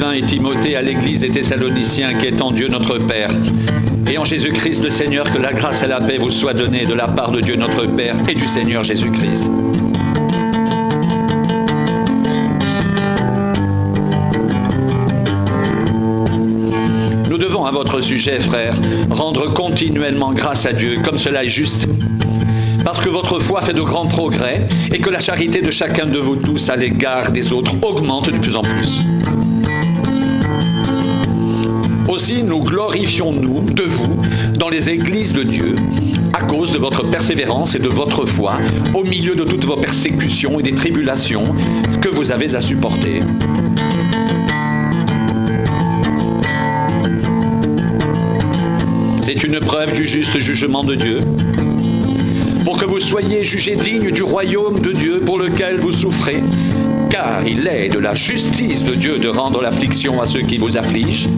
Philémon et Timothée à l'église des Thessaloniciens qui est en Dieu notre Père. Et en Jésus-Christ le Seigneur, que la grâce et la paix vous soient données de la part de Dieu notre Père et du Seigneur Jésus-Christ. Nous devons à votre sujet, frères, rendre continuellement grâce à Dieu, comme cela est juste. Parce que votre foi fait de grands progrès et que la charité de chacun de vous tous à l'égard des autres augmente de plus en plus. Aussi nous glorifions-nous de vous dans les églises de Dieu à cause de votre persévérance et de votre foi au milieu de toutes vos persécutions et des tribulations que vous avez à supporter. C'est une preuve du juste jugement de Dieu, pour que vous soyez jugés dignes du royaume de Dieu pour lequel vous souffrez, car il est de la justice de Dieu de rendre l'affliction à ceux qui vous affligent,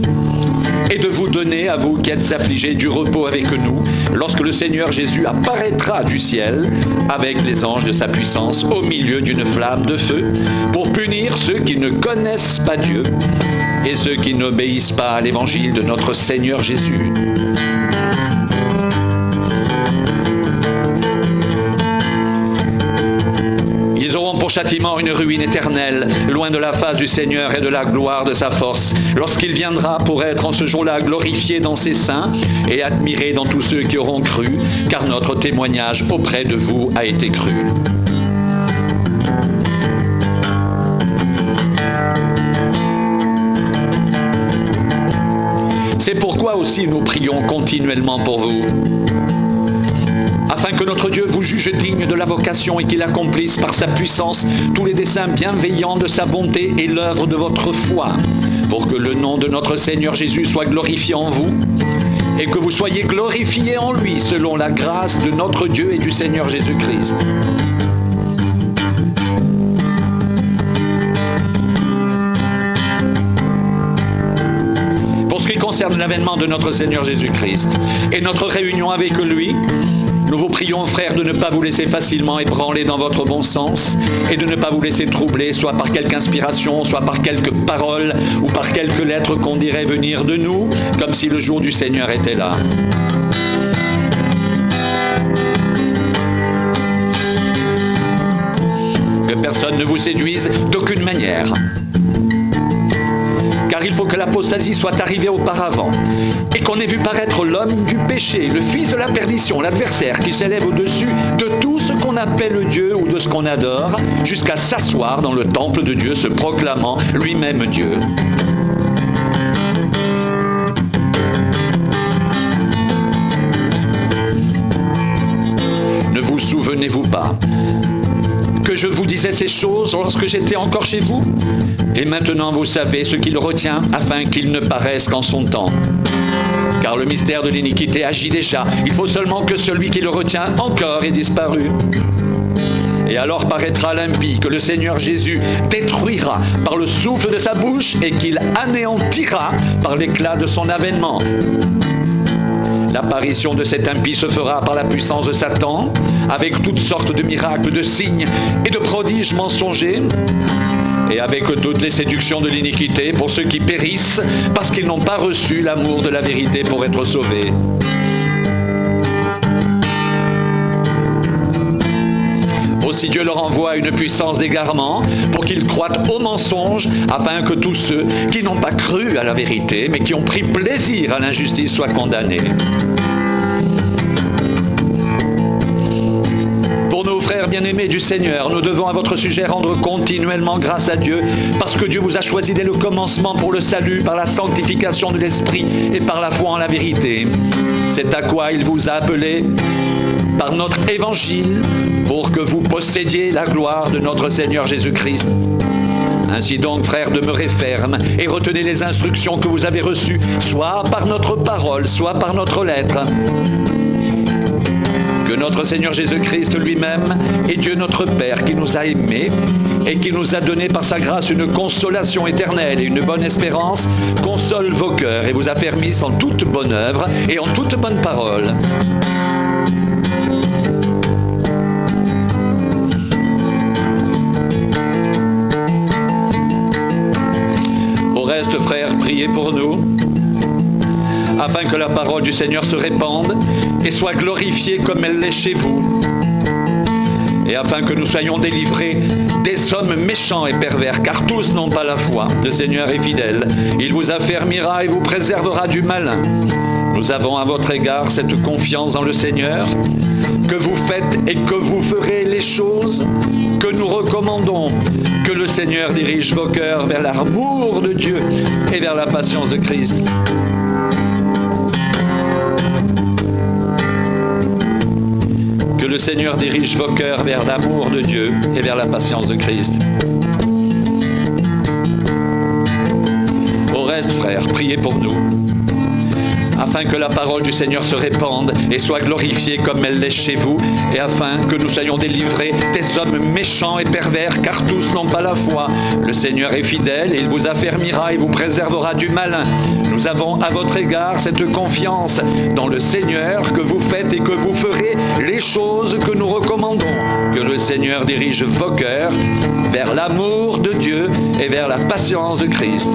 et de vous donner, à vous qui êtes affligés, du repos avec nous, lorsque le Seigneur Jésus apparaîtra du ciel avec les anges de sa puissance au milieu d'une flamme de feu, pour punir ceux qui ne connaissent pas Dieu et ceux qui n'obéissent pas à l'évangile de notre Seigneur Jésus. Pour châtiment une ruine éternelle, loin de la face du Seigneur et de la gloire de sa force, lorsqu'il viendra pour être en ce jour-là glorifié dans ses saints et admiré dans tous ceux qui auront cru, car notre témoignage auprès de vous a été cru. C'est pourquoi aussi nous prions continuellement pour vous, afin que notre Dieu vous juge digne de la vocation et qu'il accomplisse par sa puissance tous les desseins bienveillants de sa bonté et l'œuvre de votre foi, pour que le nom de notre Seigneur Jésus soit glorifié en vous et que vous soyez glorifiés en lui selon la grâce de notre Dieu et du Seigneur Jésus-Christ. Pour ce qui concerne l'avènement de notre Seigneur Jésus-Christ et notre réunion avec lui, nous vous prions, frères, de ne pas vous laisser facilement ébranler dans votre bon sens et de ne pas vous laisser troubler, soit par quelque inspiration, soit par quelques paroles ou par quelques lettres qu'on dirait venir de nous, comme si le jour du Seigneur était là. Que personne ne vous séduise d'aucune manière. Car il faut que l'apostasie soit arrivée auparavant, et qu'on ait vu paraître l'homme du péché, le fils de la perdition, l'adversaire qui s'élève au-dessus de tout ce qu'on appelle Dieu ou de ce qu'on adore, jusqu'à s'asseoir dans le temple de Dieu, se proclamant lui-même Dieu. Ne vous souvenez-vous pas que je vous disais ces choses lorsque j'étais encore chez vous? Et maintenant vous savez ce qu'il retient afin qu'il ne paraisse qu'en son temps. Car le mystère de l'iniquité agit déjà. Il faut seulement que celui qui le retient encore ait disparu. Et alors paraîtra l'impie que le Seigneur Jésus détruira par le souffle de sa bouche et qu'il anéantira par l'éclat de son avènement. L'apparition de cet impie se fera par la puissance de Satan, avec toutes sortes de miracles, de signes et de prodiges mensongers, et avec toutes les séductions de l'iniquité pour ceux qui périssent, parce qu'ils n'ont pas reçu l'amour de la vérité pour être sauvés. Aussi Dieu leur envoie une puissance d'égarement pour qu'ils croient au mensonge, afin que tous ceux qui n'ont pas cru à la vérité, mais qui ont pris plaisir à l'injustice, soient condamnés. Pour nos frères bien-aimés du Seigneur, nous devons à votre sujet rendre continuellement grâce à Dieu, parce que Dieu vous a choisi dès le commencement pour le salut, par la sanctification de l'Esprit et par la foi en la vérité. C'est à quoi il vous a appelé par notre évangile, pour que vous possédiez la gloire de notre Seigneur Jésus-Christ. Ainsi donc, frères, demeurez fermes et retenez les instructions que vous avez reçues, soit par notre parole, soit par notre lettre. Que notre Seigneur Jésus-Christ lui-même et Dieu notre Père, qui nous a aimés et qui nous a donné par sa grâce une consolation éternelle et une bonne espérance, console vos cœurs et vous affermisse en toute bonne œuvre et en toute bonne parole. que la parole du Seigneur se répande et soit glorifiée comme elle l'est chez vous. Et afin que nous soyons délivrés des hommes méchants et pervers, car tous n'ont pas la foi. Le Seigneur est fidèle, il vous affermira et vous préservera du malin. Nous avons à votre égard cette confiance dans le Seigneur, que vous faites et que vous ferez les choses que nous recommandons. Que le Seigneur dirige vos cœurs vers l'amour de Dieu et vers la patience de Christ. Que le Seigneur dirige vos cœurs vers l'amour de Dieu et vers la patience de Christ. Au reste, frères, priez pour nous, afin que la parole du Seigneur se répande et soit glorifiée comme elle l'est chez vous, et afin que nous soyons délivrés des hommes méchants et pervers, car tous n'ont pas la foi. Le Seigneur est fidèle, et il vous affermira et vous préservera du malin. Nous avons à votre égard cette confiance dans le Seigneur, que vous faites et que vous ferez les choses que nous recommandons. Que le Seigneur dirige vos cœurs vers l'amour de Dieu et vers la patience de Christ.